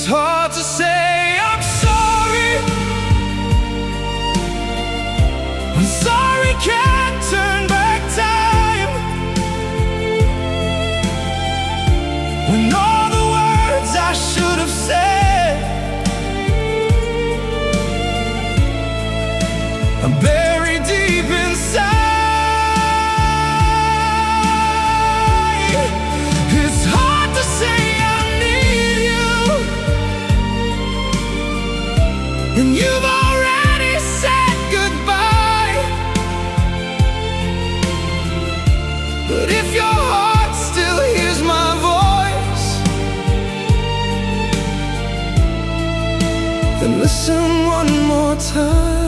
It's hard to say I'm sorry when sorry can't turn back time, when all the words I should have said are buried deep inside. It's hard to say I need you, and you've already said goodbye. But if your heart still hears my voice, then listen one more time.